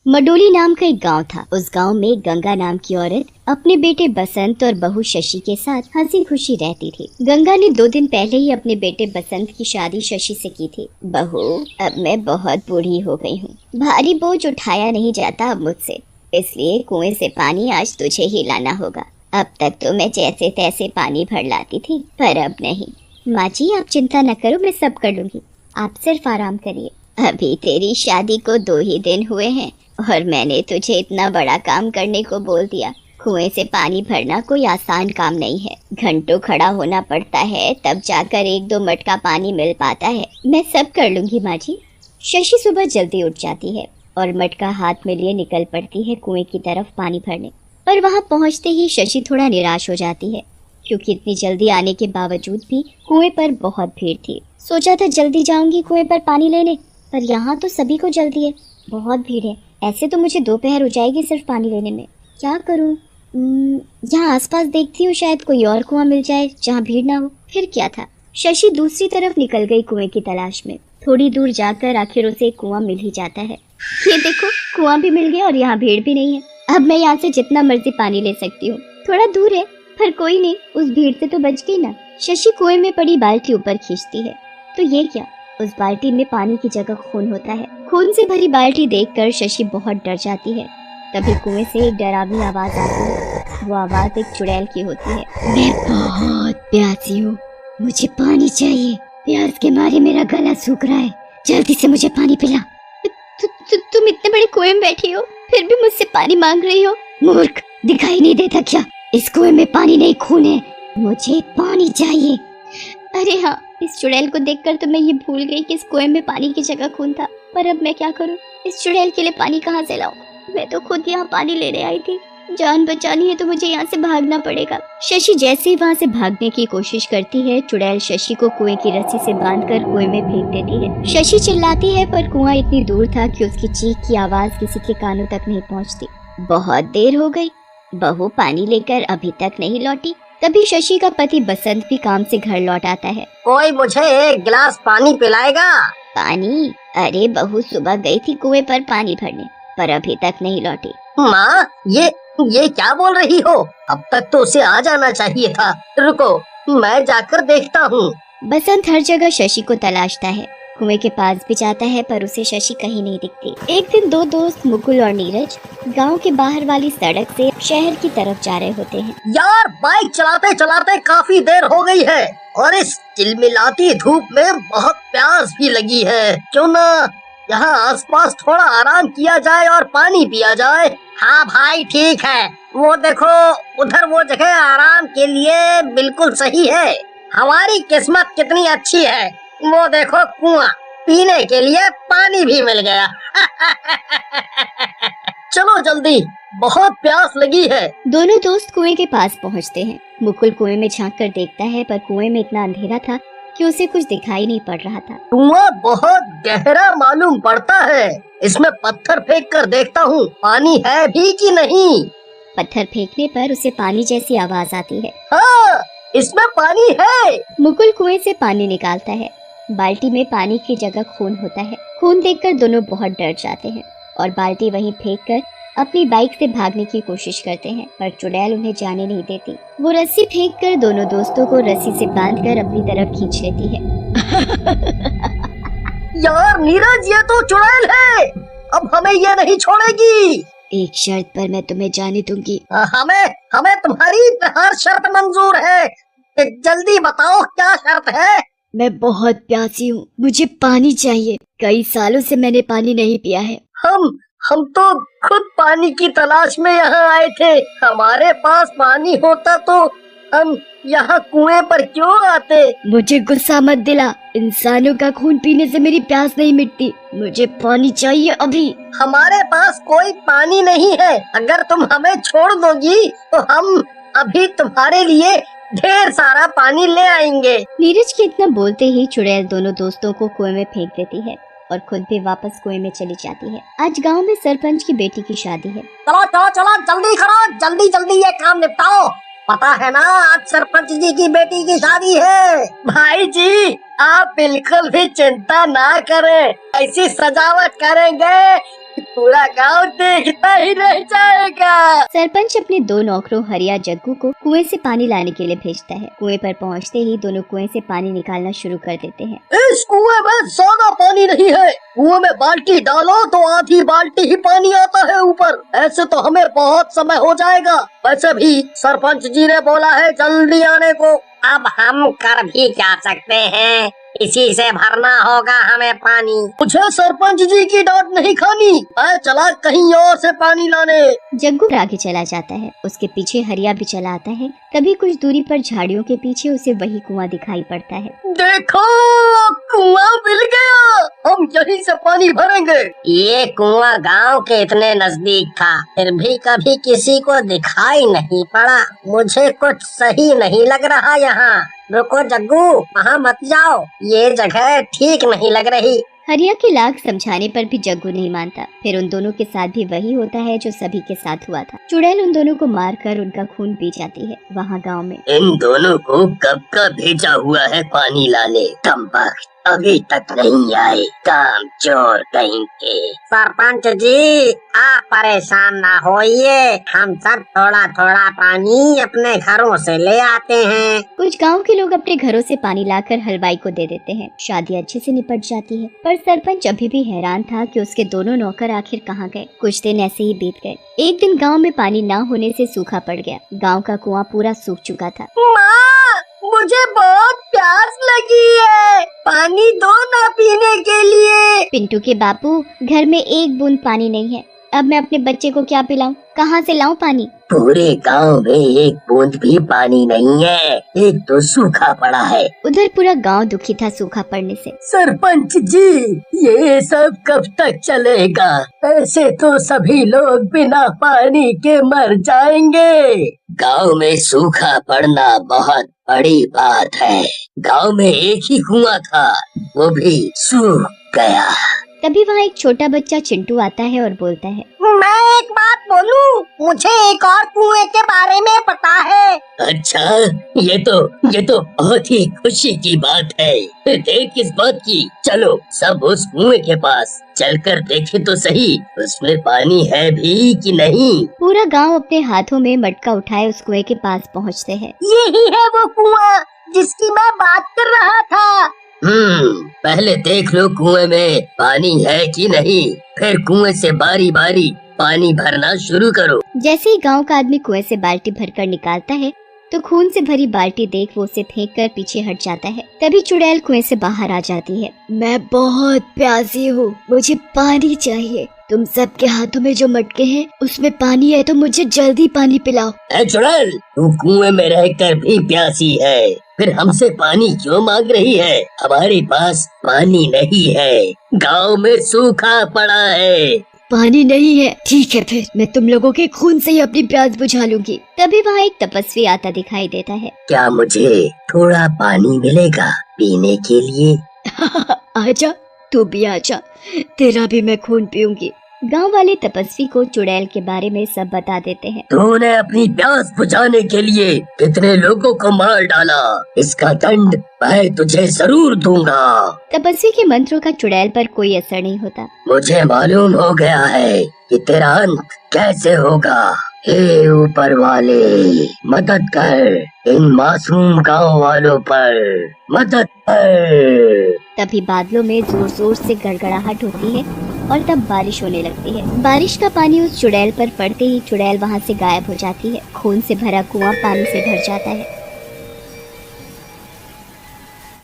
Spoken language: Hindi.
मडोली नाम का एक गांव था। उस गांव में गंगा नाम की औरत अपने बेटे बसंत और बहू शशि के साथ हंसी खुशी रहती थी। गंगा ने 2 दिन पहले ही अपने बेटे बसंत की शादी शशि से की थी। बहू, अब मैं बहुत बूढ़ी हो गई हूँ, भारी बोझ उठाया नहीं जाता अब मुझसे, इसलिए कुएं से पानी आज तुझे ही लाना होगा। अब तक तो मैं जैसे तैसे पानी भर लाती थी, पर अब नहीं। माँ जी, आप चिंता न करो, मैं सब कर लूंगी, आप सिर्फ आराम करिए। अभी तेरी शादी को 2 ही दिन हुए हैं और मैंने तुझे इतना बड़ा काम करने को बोल दिया। कुएं से पानी भरना कोई आसान काम नहीं है, घंटों खड़ा होना पड़ता है, तब जाकर 1-2 मटका पानी मिल पाता है। मैं सब कर लूंगी माँ जी। शशि सुबह जल्दी उठ जाती है और मटका हाथ में लिए निकल पड़ती है कुएं की तरफ पानी भरने। पर वहाँ पहुँचते ही शशि थोड़ा निराश हो जाती है, क्योंकि इतनी जल्दी आने के बावजूद भी कुएं पर बहुत भीड़ थी। सोचा था जल्दी जाऊंगी कुएं पर पानी लेने, पर यहाँ तो सभी को जल्दी है, बहुत भीड़ है। ऐसे तो मुझे दोपहर हो जाएगी सिर्फ पानी लेने में। क्या करूँ? यहाँ आसपास देखती हूँ, शायद कोई और कुआं मिल जाए जहाँ भीड़ ना हो। फिर क्या था, शशि दूसरी तरफ निकल गई कुएं की तलाश में। थोड़ी दूर जाकर आखिर उसे एक कुआं मिल ही जाता है। ये देखो, कुआं भी मिल गया और यहाँ भीड़ भी नहीं है। अब मैं यहाँ से जितना मर्जी पानी ले सकती हूँ। थोड़ा दूर है, पर कोई नहीं, उस भीड़ से तो बच गई ना। शशि कुएं में पड़ी बाल्टी ऊपर खींचती है, तो ये क्या, उस बाल्टी में पानी की जगह खून होता है। खून से भरी बाल्टी देखकर शशि बहुत डर जाती है। तभी कुएं से एक डरावनी आवाज आती है। वो आवाज एक चुड़ैल की होती है। मैं बहुत प्यासी हूँ, मुझे पानी चाहिए, प्यास के मारे मेरा गला सूख रहा है, जल्दी से मुझे पानी पिला। तुम इतने बड़े कुएं में बैठी हो, फिर भी मुझसे पानी मांग रही हो? मूर्ख, दिखाई नहीं देता क्या? इस कुएं में पानी नहीं, खून है, मुझे पानी चाहिए। अरे हाँ, इस चुड़ैल को देखकर तो मैं ये भूल गई कि इस कुएं में पानी की जगह खून था। पर अब मैं क्या करूं? इस चुड़ैल के लिए पानी कहाँ से लाऊं? मैं तो खुद यहाँ पानी लेने आई थी। जान बचानी है तो मुझे यहाँ से भागना पड़ेगा। शशि जैसे ही वहाँ से भागने की कोशिश करती है, चुड़ैल शशि को कुएं की रस्सी से बांधकर कुएं में फेंक देती है। शशि चिल्लाती है, पर कुआं इतनी दूर था कि उसकी चीख की आवाज किसी के कानों तक नहीं पहुँचती। बहुत देर हो गई, बहू पानी लेकर अभी तक नहीं लौटी। तभी शशि का पति बसंत भी काम से घर लौट आता है। कोई मुझे 1 गिलास पानी पिलाएगा? पानी? अरे बहू सुबह गई थी कुएं पर पानी भरने, पर अभी तक नहीं लौटी। माँ, ये क्या बोल रही हो? अब तक तो उसे आ जाना चाहिए था। रुको, मैं जाकर देखता हूँ। बसंत हर जगह शशि को तलाशता है, कुएं के पास भी जाता है, पर उसे शशि कहीं नहीं दिखती। एक दिन 2 दोस्त मुकुल और नीरज गांव के बाहर वाली सड़क से शहर की तरफ जा रहे होते हैं। यार, बाइक चलाते चलाते काफी देर हो गई है और इस चिलमिलाती धूप में बहुत प्यास भी लगी है। क्यों ना यहाँ आसपास थोड़ा आराम किया जाए और पानी पिया जाए। हाँ भाई, ठीक है। वो देखो, उधर वो जगह आराम के लिए बिल्कुल सही है। हमारी किस्मत कितनी अच्छी है। वो देखो, कुआं, पीने के लिए पानी भी मिल गया। चलो जल्दी, बहुत प्यास लगी है। दोनों दोस्त कुएं के पास पहुंचते हैं। मुकुल कुएं में झांक कर देखता है, पर कुएं में इतना अंधेरा था कि उसे कुछ दिखाई नहीं पड़ रहा था। कुआं बहुत गहरा मालूम पड़ता है। इसमें पत्थर फेंक कर देखता हूँ, पानी है भी कि नहीं। पत्थर फेंकने पर उसे पानी जैसी आवाज आती है। हाँ, इसमें पानी है। मुकुल कुएं से पानी निकालता है। बाल्टी में पानी की जगह खून होता है। खून देखकर दोनों बहुत डर जाते हैं और बाल्टी वहीं फेंककर अपनी बाइक से भागने की कोशिश करते हैं, पर चुड़ैल उन्हें जाने नहीं देती। वो रस्सी फेंककर दोनों दोस्तों को रस्सी से बांधकर अपनी तरफ खींच लेती है। यार नीरज, ये तो चुड़ैल है, अब हमें ये नहीं छोड़ेगी। एक शर्त पर मैं तुम्हें जाने दूंगी। हमें तुम्हारी हर शर्त मंजूर है। जल्दी बताओ, क्या शर्त है? मैं बहुत प्यासी हूँ, मुझे पानी चाहिए। कई सालों से मैंने पानी नहीं पिया है। हम तो खुद पानी की तलाश में यहाँ आए थे। हमारे पास पानी होता तो हम यहाँ कुएं पर क्यों आते? मुझे गुस्सा मत दिला, इंसानों का खून पीने से मेरी प्यास नहीं मिटती। मुझे पानी चाहिए अभी। हमारे पास कोई पानी नहीं है। अगर तुम हमें छोड़ दोगी तो हम अभी तुम्हारे लिए ढेर सारा पानी ले आएंगे। नीरज के इतना बोलते ही चुड़ैल दोनों दोस्तों को कुएं में फेंक देती है और खुद भी वापस कुएं में चली जाती है। आज गांव में सरपंच की बेटी की शादी है। चलो चलो चलो, जल्दी करो, जल्दी जल्दी ये काम निपटाओ। पता है ना, आज सरपंच जी की बेटी की शादी है। भाई जी, आप बिल्कुल भी चिंता ना करें, ऐसी सजावट करेंगे पूरा गांव देखता ही रह जाएगा। सरपंच अपने 2 नौकरों हरिया जग्गू को कुएं से पानी लाने के लिए भेजता है। कुएं पर पहुंचते ही दोनों कुएं से पानी निकालना शुरू कर देते हैं। इस कुएं में ज्यादा पानी नहीं है, कुएं में बाल्टी डालो तो आधी बाल्टी ही पानी आता है ऊपर। ऐसे तो हमें बहुत समय हो जाएगा। वैसे भी सरपंच जी ने बोला है जल्दी आने को। अब हम कर भी क्या सकते हैं, इसी से भरना होगा हमें पानी। मुझे सरपंच जी की डांट नहीं खानी, मैं चला कहीं और से पानी लाने। जग्गू आगे चला जाता है, उसके पीछे हरिया भी चला आता है। तभी कुछ दूरी पर झाड़ियों के पीछे उसे वही कुआं दिखाई पड़ता है। देखो, कुआं मिल गया, हम यहीं से पानी भरेंगे। ये कुआं गांव के इतने नजदीक था, फिर भी कभी किसी को दिखाई नहीं पड़ा। मुझे कुछ सही नहीं लग रहा यहाँ। रुको जग्गू, वहाँ मत जाओ, ये जगह ठीक नहीं लग रही। हरिया के लाख समझाने पर भी जग्गू नहीं मानता। फिर उन दोनों के साथ भी वही होता है जो सभी के साथ हुआ था। चुड़ैल उन दोनों को मारकर उनका खून पी जाती है। वहाँ गांव में इन दोनों को कब का भेजा हुआ है पानी लाने, कमबख्त अभी तक नहीं आए, काम चोर कहीं के। सरपंच जी, आप परेशान ना होइए, हम सब थोड़ा थोड़ा पानी अपने घरों से ले आते हैं। कुछ गांव के लोग अपने घरों से पानी लाकर हलवाई को दे देते हैं। शादी अच्छे से निपट जाती है। पर सरपंच अभी भी हैरान था कि उसके दोनों नौकर आखिर कहाँ गए। कुछ दिन ऐसे ही बीत गए। एक दिन गांव में पानी न होने से सूखा पड़ गया। गांव का कुआं पूरा सूख चुका था। माँ, मुझे बहुत प्यास लगी है, पानी दो ना पीने के लिए। पिंटू के बापू, घर में एक बूंद पानी नहीं है। अब मैं अपने बच्चे को क्या पिलाऊं? कहाँ से लाऊं पानी? पूरे गांव में एक बूंद भी पानी नहीं है, एक तो सूखा पड़ा है। उधर पूरा गांव दुखी था सूखा पड़ने से। सरपंच जी, ये सब कब तक चलेगा? ऐसे तो सभी लोग बिना पानी के मर जाएंगे। गांव में सूखा पड़ना बहुत बड़ी बात है। गांव में एक ही कुआं था, वो भी सूख गया। तभी वहाँ एक छोटा बच्चा चिंटू आता है और बोलता है, मैं एक बात बोलूं, मुझे एक और कुएं के बारे में पता है। अच्छा, ये तो बहुत ही खुशी की बात है। देर किस बात की? चलो सब उस कुएं के पास चलकर देखे तो सही, उसमें पानी है भी कि नहीं। पूरा गांव अपने हाथों में मटका उठाए उस कुएं के पास पहुंचते हैं। यही है वो कुआं जिसकी मैं बात कर रहा था। पहले देख लो कुएं में पानी है कि नहीं, फिर कुएं से बारी बारी पानी भरना शुरू करो। जैसे ही गांव का आदमी कुएं से बाल्टी भरकर निकालता है तो खून से भरी बाल्टी देख वो उसे फेंक कर पीछे हट जाता है। तभी चुड़ैल कुएं से बाहर आ जाती है। मैं बहुत प्यासी हूँ, मुझे पानी चाहिए। तुम सबके हाथों में जो मटके हैं उसमें पानी है, तो मुझे जल्दी पानी पिलाओ। ऐ चुड़ैल, तू कुएं में रहकर भी प्यासी है, फिर हमसे पानी क्यों मांग रही है? हमारे पास पानी नहीं है, गांव में सूखा पड़ा है। पानी नहीं है, ठीक है, फिर मैं तुम लोगों के खून से ही अपनी प्यास बुझा लूंगी। तभी वहाँ एक तपस्वी आता दिखाई देता है। क्या मुझे थोड़ा पानी मिलेगा पीने के लिए? आजा, तू भी आजा, तेरा भी मैं खून पीऊंगी। गांव वाले तपस्वी को चुड़ैल के बारे में सब बता देते हैं। तूने अपनी प्यास बुझाने के लिए कितने लोगों को मार डाला, इसका दंड मैं तुझे जरूर दूंगा। तपस्वी के मंत्रों का चुड़ैल पर कोई असर नहीं होता। मुझे मालूम हो गया है कि तेरा अंत कैसे होगा। हे ऊपर वाले, मदद कर, इन मासूम गांव वालों पर मदद कर। तभी बादलों में जोर जोर से गड़गड़ाहट होती है और तब बारिश होने लगती है। बारिश का पानी उस चुड़ैल पर पड़ते ही चुड़ैल वहाँ से गायब हो जाती है। खून से भरा कुआं पानी से भर जाता है।